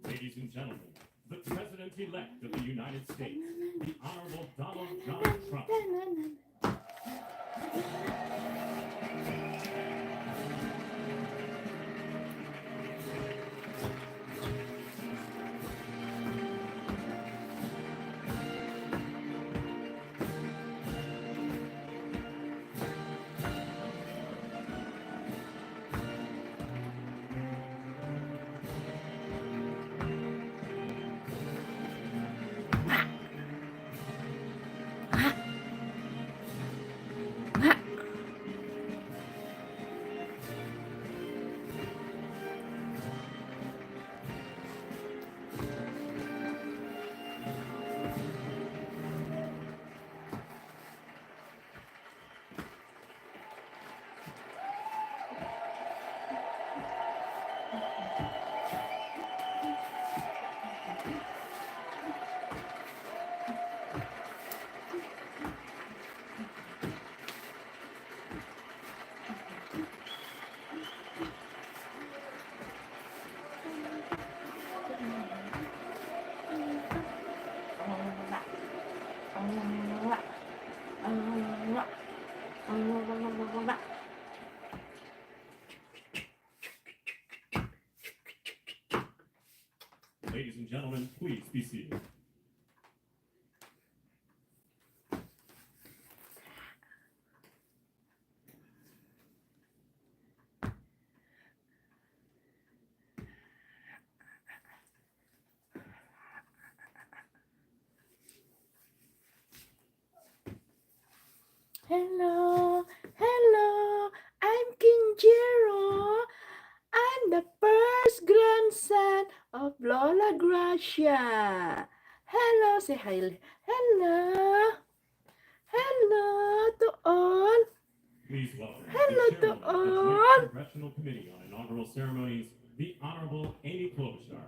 Ladies and gentlemen, the President-elect of the United States, the Honorable Donald John Trump. Ladies and gentlemen, please be seated. Hello, hello, I'm King Jiro. I'm the first grandson of Lola Gracia. Hello, say hi. Hello. Hello to all. Please welcome Hello the to chairwoman of the all. Joint Congressional Committee on Inaugural Ceremonies, the Honorable Amy Klobuchar.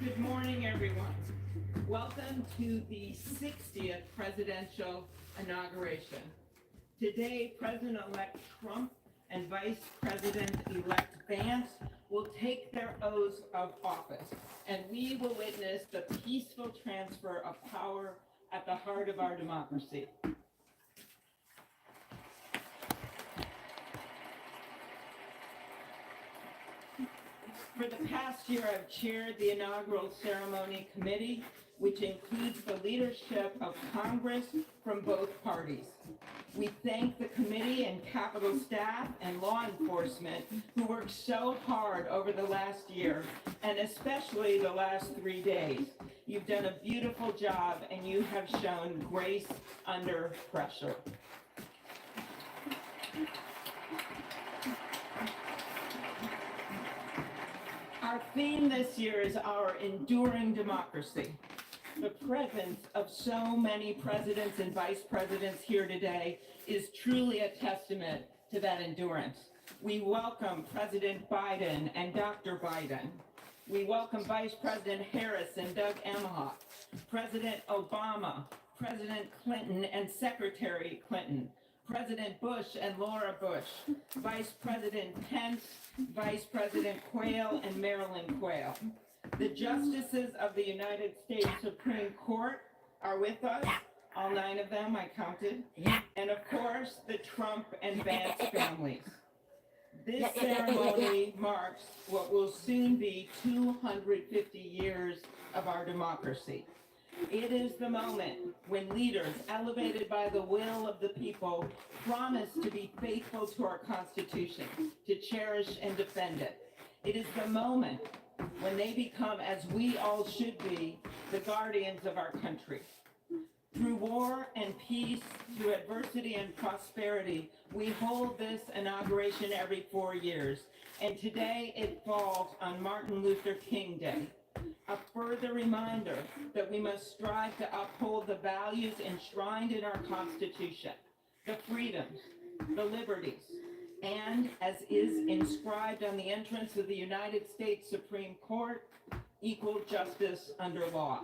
Good morning, everyone. Welcome to the 60th presidential inauguration. Today, President-elect Trump and Vice President-elect Vance will take their oaths of office, and we will witness the peaceful transfer of power at the heart of our democracy. For the past year, I've chaired the inaugural ceremony committee, which includes the leadership of Congress from both parties. We thank the committee and Capitol staff and law enforcement who worked so hard over the last year, and especially the last 3 days. You've done a beautiful job, and you have shown grace under pressure. Our theme this year is our enduring democracy. The presence of so many presidents and vice presidents here today is truly a testament to that endurance. We welcome President Biden and Dr. Biden. We welcome Vice President Harris and Doug Emhoff, President Obama, President Clinton and Secretary Clinton, President Bush and Laura Bush, Vice President Pence, Vice President Quayle and Marilyn Quayle. The justices of the United States Supreme Court are with us, all 9 of them, I counted, and of course, the Trump and Vance families. This ceremony marks what will soon be 250 years of our democracy. It is the moment when leaders, elevated by the will of the people, promise to be faithful to our Constitution, to cherish and defend it. It is the moment when they become, as we all should be, the guardians of our country. Through war and peace, through adversity and prosperity, we hold this inauguration every 4 years, and today it falls on Martin Luther King Day. A further reminder that we must strive to uphold the values enshrined in our Constitution, the freedoms, the liberties, and, as is inscribed on the entrance of the United States Supreme Court, equal justice under law.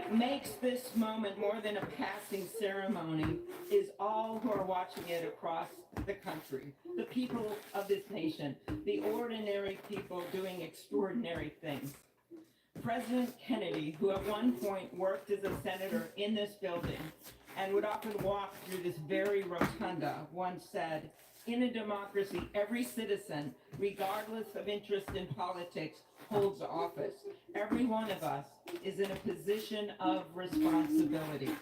What makes this moment more than a passing ceremony is all who are watching it across the country, the people of this nation, the ordinary people doing extraordinary things. President Kennedy, who at one point worked as a senator in this building and would often walk through this very rotunda, once said, "In a democracy, every citizen, regardless of interest in politics, holds office. Every one of us is in a position of responsibility.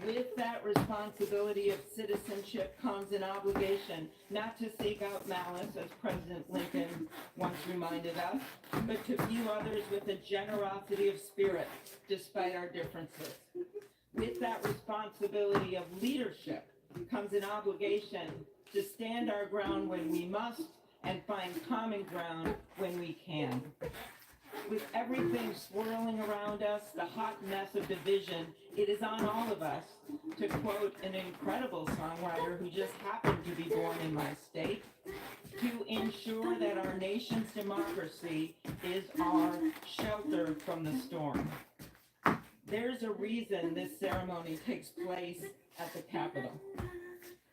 With that responsibility of citizenship comes an obligation not to seek out malice, as President Lincoln once reminded us, but to view others with a generosity of spirit, despite our differences. With that responsibility of leadership comes an obligation to stand our ground when we must and find common ground when we can. With everything swirling around us, the hot mess of division, it is on all of us, to quote an incredible songwriter who just happened to be born in my state, to ensure that our nation's democracy is our shelter from the storm. There's a reason this ceremony takes place at the Capitol.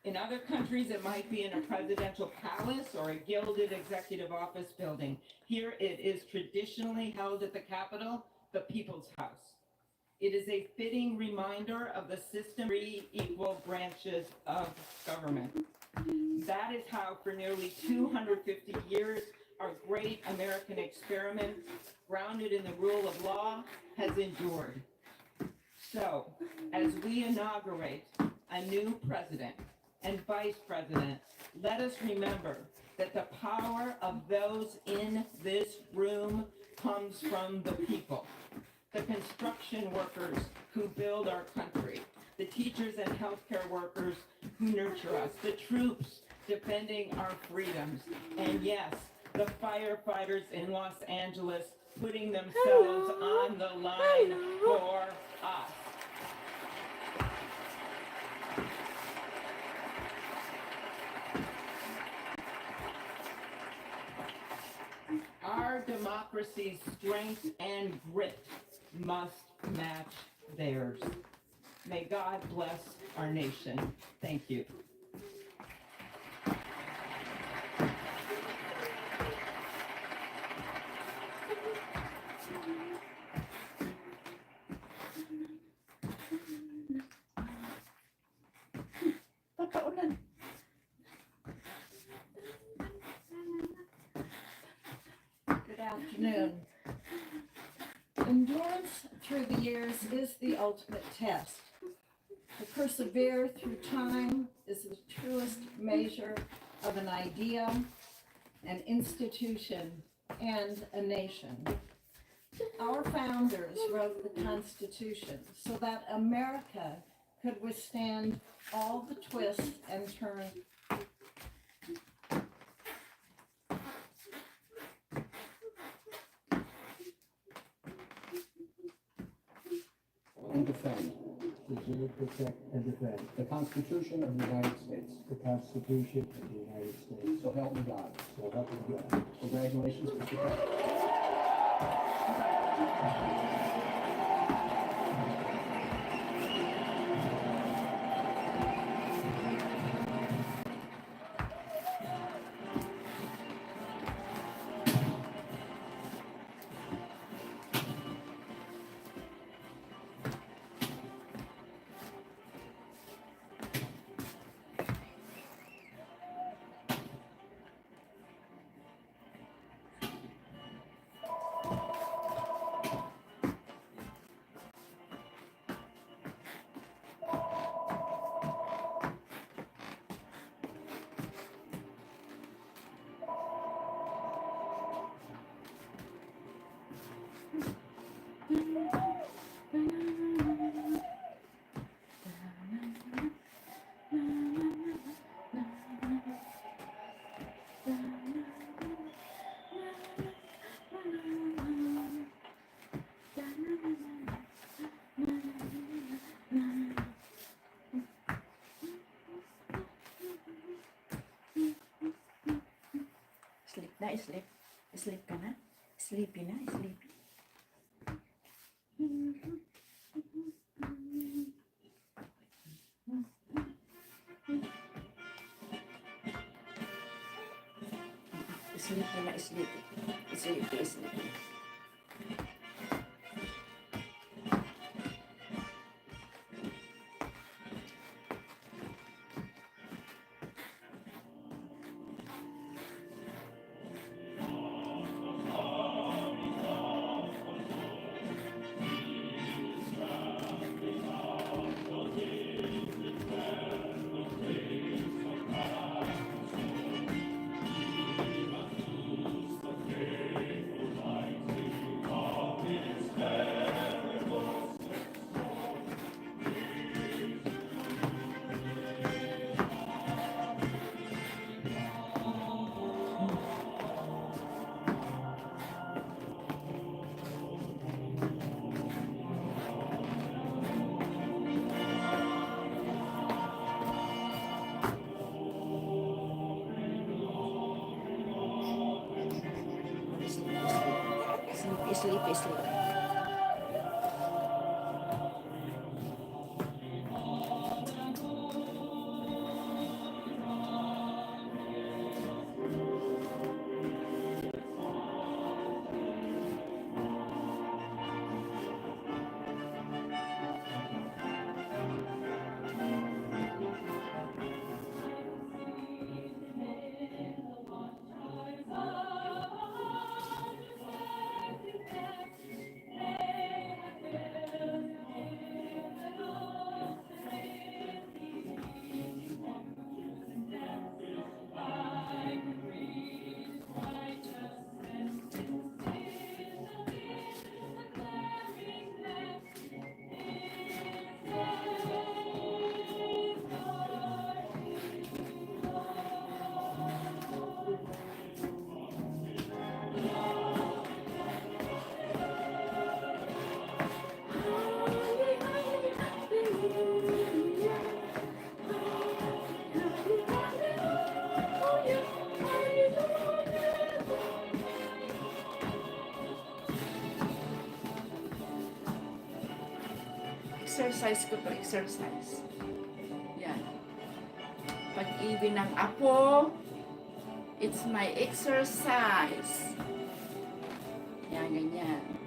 In other countries, it might be in a presidential palace or a gilded executive office building. Here it is traditionally held at the Capitol, the People's House. It is a fitting reminder of the system, three equal branches of government. That is how for nearly 250 years, our great American experiment, grounded in the rule of law, has endured. So, as we inaugurate a new president and vice president, let us remember that the power of those in this room comes from the people. The construction workers who build our country, the teachers and healthcare workers who nurture us, the troops defending our freedoms, and yes, the firefighters in Los Angeles putting themselves on the line for us. Our democracy's strength and grit must match theirs. May God bless our nation. Thank you. Pagkaulan. Good afternoon. Endurance through the years is the ultimate test. To persevere through time is the truest measure of an idea, an institution, and a nation. Our founders wrote the Constitution so that America could withstand all the twists and turns. And defend, preserve, protect, and defend the Constitution of the United States. The Constitution of the United States. So help me God. So help me God. Congratulations, Mr. President. Sleep na, sleep. Sleep ka na. Sleepy na, sleepy. Sleepy na sleepy. Sleepy, sleepy. Sleepy, sleepy, sleepy. Exercise ko to, exercise. Yan. Pag-ibig ng apo, it's my exercise. Yan, ganyan.